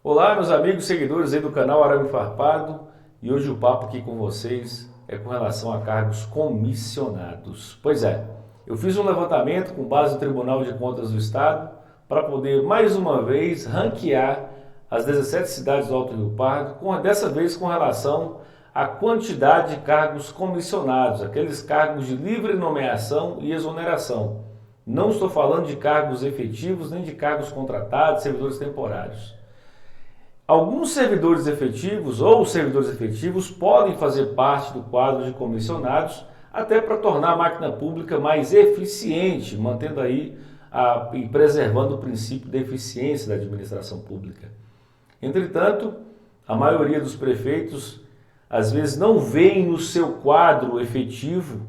Olá, meus amigos seguidores aí do canal Arame Farpado, e hoje o papo aqui com vocês é com relação a cargos comissionados. Pois é, eu fiz um levantamento com base no Tribunal de Contas do Estado para poder mais uma vez ranquear as 17 cidades do Alto Rio Pardo, dessa vez com relação à quantidade de cargos comissionados, aqueles cargos de livre nomeação e exoneração. Não estou falando de cargos efetivos nem de cargos contratados, servidores temporários. Alguns servidores efetivos ou servidores efetivos podem fazer parte do quadro de comissionados, até para tornar a máquina pública mais eficiente, mantendo aí e preservando o princípio da eficiência da administração pública. Entretanto, a maioria dos prefeitos às vezes não veem no seu quadro efetivo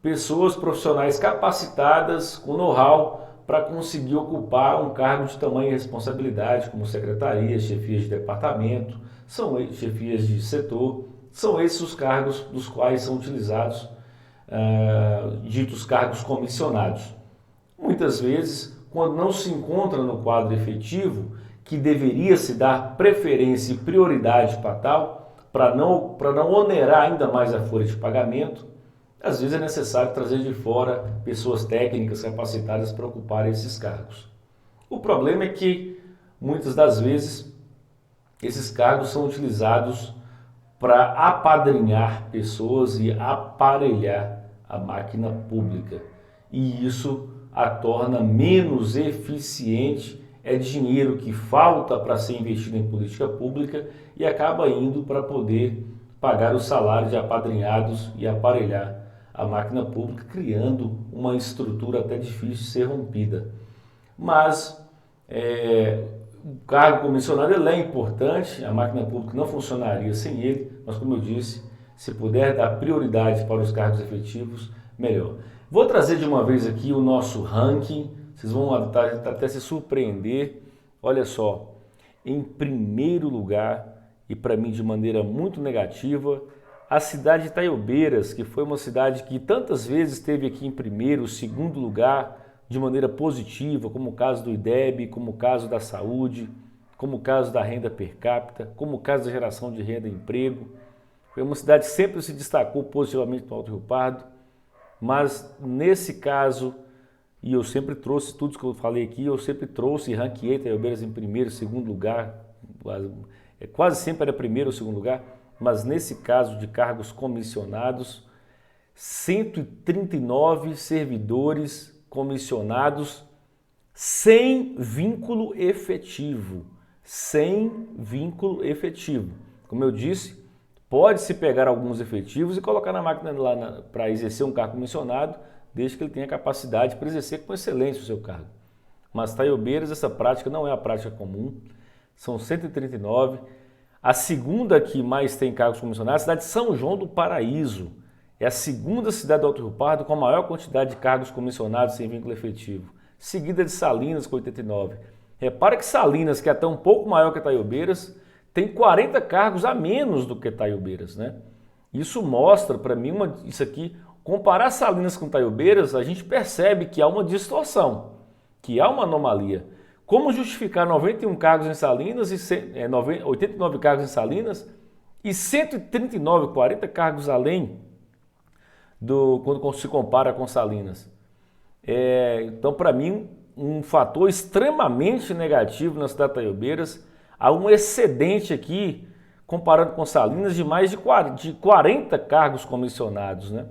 pessoas profissionais capacitadas com know-how para conseguir ocupar um cargo de tamanha responsabilidade, como secretarias, chefias de departamento, chefias de setor, são esses os cargos dos quais são utilizados ditos cargos comissionados. Muitas vezes, quando não se encontra no quadro efetivo, que deveria se dar preferência e prioridade para tal, para não onerar ainda mais a folha de pagamento, às vezes é necessário trazer de fora pessoas técnicas capacitadas para ocupar esses cargos. O problema é que, muitas das vezes, esses cargos são utilizados para apadrinhar pessoas e aparelhar a máquina pública. E isso a torna menos eficiente, é dinheiro que falta para ser investido em política pública e acaba indo para poder pagar o salário de apadrinhados e aparelhar a máquina pública, criando uma estrutura até difícil de ser rompida. Mas o cargo comissionado ele é importante, a máquina pública não funcionaria sem ele, mas como eu disse, se puder dar prioridade para os cargos efetivos, melhor. Vou trazer de uma vez aqui o nosso ranking, vocês vão até se surpreender. Olha só, em primeiro lugar, e para mim de maneira muito negativa, a cidade de Itaiobeiras, que foi uma cidade que tantas vezes esteve aqui em primeiro, segundo lugar, de maneira positiva, como o caso do IDEB, como o caso da saúde, como o caso da renda per capita, como o caso da geração de renda e emprego. Foi uma cidade que sempre se destacou positivamente no Alto Rio Pardo, mas nesse caso, e eu sempre trouxe tudo que eu falei aqui, eu sempre trouxe e ranqueei Itaiobeiras em primeiro, segundo lugar, quase sempre era primeiro ou segundo lugar, mas nesse caso de cargos comissionados, 139 servidores comissionados sem vínculo efetivo. Sem vínculo efetivo. Como eu disse, pode-se pegar alguns efetivos e colocar na máquina lá para exercer um cargo comissionado, desde que ele tenha capacidade para exercer com excelência o seu cargo. Mas Itaiobeiras, essa prática não é a prática comum, são 139. A segunda que mais tem cargos comissionados é a cidade de São João do Paraíso. É a segunda cidade do Alto Rio Pardo com a maior quantidade de cargos comissionados sem vínculo efetivo. Seguida de Salinas com 89. Repara que Salinas, que é até um pouco maior que Itaiobeiras, tem 40 cargos a menos do que Itaiobeiras, né? Isso mostra para mim, isso aqui, comparar Salinas com Itaiobeiras, a gente percebe que há uma distorção, que há uma anomalia. Como justificar 91 cargos em Salinas, 89 cargos em Salinas e 139, 40 cargos além quando se compara com Salinas? Então, para mim, um fator extremamente negativo na cidade de Itaiobeiras, há um excedente aqui, comparando com Salinas, de mais de 40 cargos comissionados, né?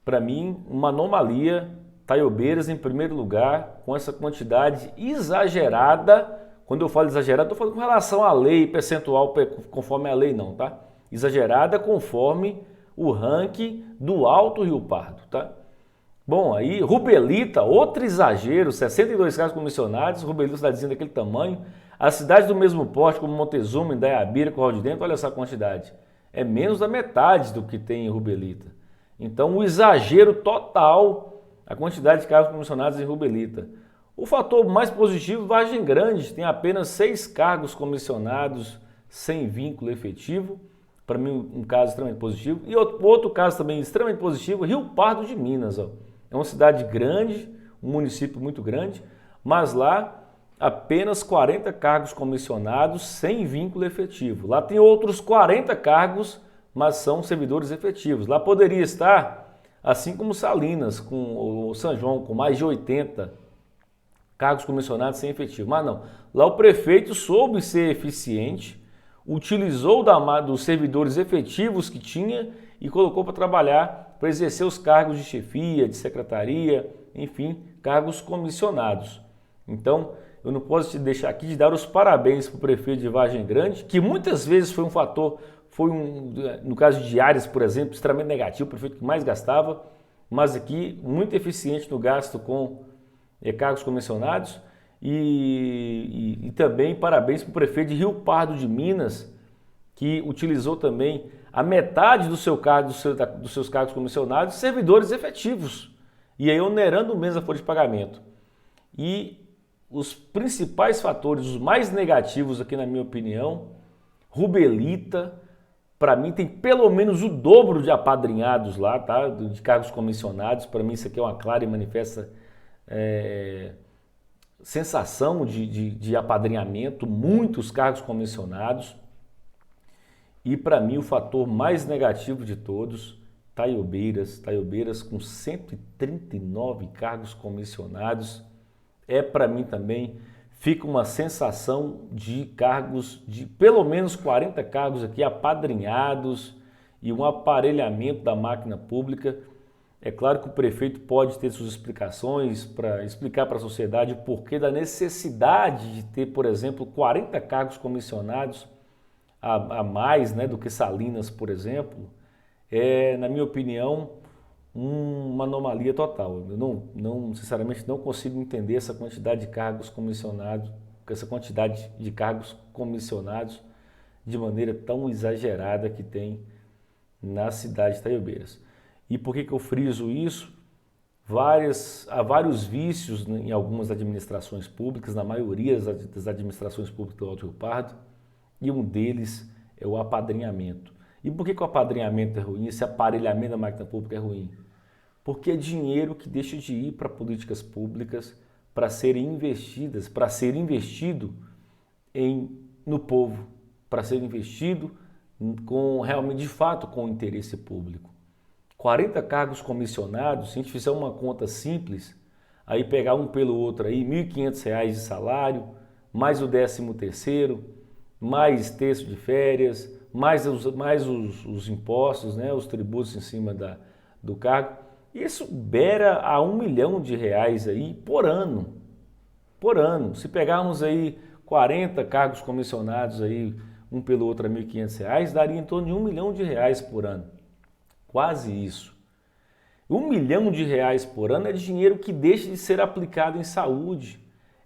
Para mim, uma anomalia. Itaiobeiras em primeiro lugar, com essa quantidade exagerada. Quando eu falo exagerada, estou falando com relação à lei, percentual conforme a lei não, tá? Exagerada conforme o ranking do Alto Rio Pardo, tá? Bom, aí Rubelita, outro exagero, 62 cargos comissionados, Rubelita, cidadezinha daquele tamanho. As cidades do mesmo porte, como Montezuma, Indaiabira, Curral de Dentro, olha essa quantidade. É menos da metade do que tem em Rubelita. Então, o exagero total, a quantidade de cargos comissionados em Rubelita. O fator mais positivo, Vargem Grande, tem apenas 6 cargos comissionados sem vínculo efetivo. Para mim, um caso extremamente positivo. E outro caso também extremamente positivo, Rio Pardo de Minas. Ó. É uma cidade grande, um município muito grande, mas lá apenas 40 cargos comissionados sem vínculo efetivo. Lá tem outros 40 cargos, mas são servidores efetivos. Lá poderia estar, assim como Salinas, com o São João, com mais de 80 cargos comissionados sem efetivo. Mas não, lá o prefeito soube ser eficiente, utilizou dos servidores efetivos que tinha e colocou para trabalhar, para exercer os cargos de chefia, de secretaria, enfim, cargos comissionados. Então, eu não posso te deixar aqui de dar os parabéns para o prefeito de Vargem Grande, que muitas vezes foi um fator, no caso de Ares, por exemplo, extremamente negativo, o prefeito que mais gastava, mas aqui muito eficiente no gasto com cargos comissionados. E também parabéns para o prefeito de Rio Pardo de Minas, que utilizou também a metade dos seus cargos comissionados, servidores efetivos, e aí onerando menos a folha de pagamento. E os principais fatores, os mais negativos aqui na minha opinião, Rubelita, para mim tem pelo menos o dobro de apadrinhados lá, tá? De cargos comissionados. Para mim isso aqui é uma clara e manifesta sensação de apadrinhamento, muitos cargos comissionados. E para mim o fator mais negativo de todos, Taiobeiras com 139 cargos comissionados, para mim também, fica uma sensação de cargos, de pelo menos 40 cargos aqui apadrinhados e um aparelhamento da máquina pública. É claro que o prefeito pode ter suas explicações para explicar para a sociedade o porquê da necessidade de ter, por exemplo, 40 cargos comissionados a mais, né, do que Salinas, por exemplo. Na minha opinião, uma anomalia total. Eu sinceramente não consigo entender essa quantidade de cargos comissionados, de maneira tão exagerada que tem na cidade de Taiobeiras. E por que eu friso isso? Há vários vícios em algumas administrações públicas, na maioria das administrações públicas do Alto Rio Pardo, e um deles é o apadrinhamento. E por que o apadrinhamento é ruim, esse aparelhamento da máquina pública é ruim? Porque é dinheiro que deixa de ir para políticas públicas para serem investidas, para ser investido no povo, para ser investido realmente, de fato, com interesse público. 40 cargos comissionados, se a gente fizer uma conta simples, aí pegar um pelo outro aí, R$ 1.500 de salário, mais o 13º, mais terço de férias, mais os impostos, né, os tributos em cima do cargo. Isso beira a R$ 1 milhão aí por ano. Por ano. Se pegarmos aí 40 cargos comissionados aí, um pelo outro a R$ 1.500, daria em torno de R$ 1 milhão por ano. Quase isso. R$ 1 milhão por ano é dinheiro que deixa de ser aplicado em saúde.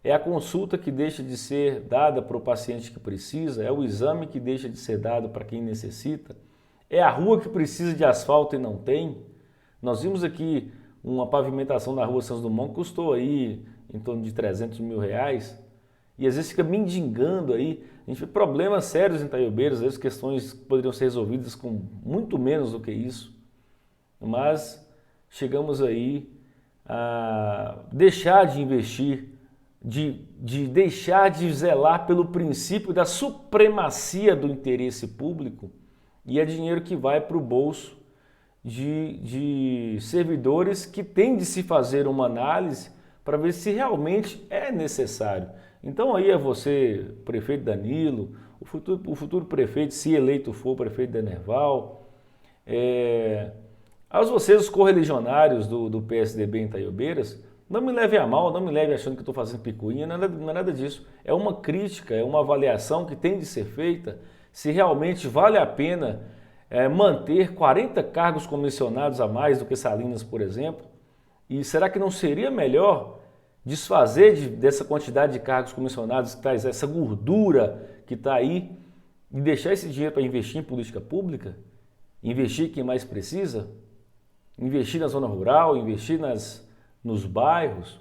É a consulta que deixa de ser dada para o paciente que precisa, é o exame que deixa de ser dado para quem necessita, é a rua que precisa de asfalto e não tem. Nós vimos aqui uma pavimentação na rua Santos Dumont que custou aí em torno de R$300 mil, e às vezes fica mendigando aí. A gente vê problemas sérios em Taiobeiras, às vezes questões que poderiam ser resolvidas com muito menos do que isso, mas chegamos aí a deixar de investir, de deixar de zelar pelo princípio da supremacia do interesse público, e é dinheiro que vai para o bolso de servidores que tem de se fazer uma análise para ver se realmente é necessário. Então aí é você, prefeito Danilo, o futuro prefeito, se eleito for prefeito Denerval, aos vocês os correligionários do PSDB em Taiobeiras, não me leve a mal, não me leve achando que estou fazendo picuinha, não é nada disso. É uma crítica, é uma avaliação que tem de ser feita se realmente vale a pena manter 40 cargos comissionados a mais do que Salinas, por exemplo. E será que não seria melhor desfazer dessa quantidade de cargos comissionados, que traz essa gordura que está aí, e deixar esse dinheiro para investir em política pública? Investir em quem mais precisa? Investir na zona rural, investir nos bairros?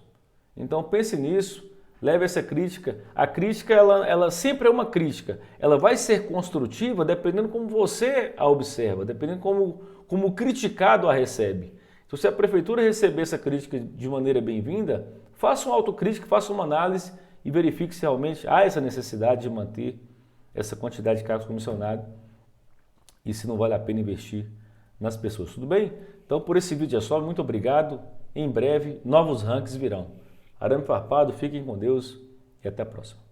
Então pense nisso, leve essa crítica. A crítica ela sempre é uma crítica, ela vai ser construtiva dependendo como você a observa, dependendo como o criticado a recebe. Então, se a prefeitura receber essa crítica de maneira bem-vinda, faça uma autocrítica, faça uma análise e verifique se realmente há essa necessidade de manter essa quantidade de cargos comissionados e se não vale a pena investir nas pessoas. Tudo bem? Então, por esse vídeo é só. Muito obrigado. Em breve, novos rankings virão. Arame farpado, fiquem com Deus e até a próxima.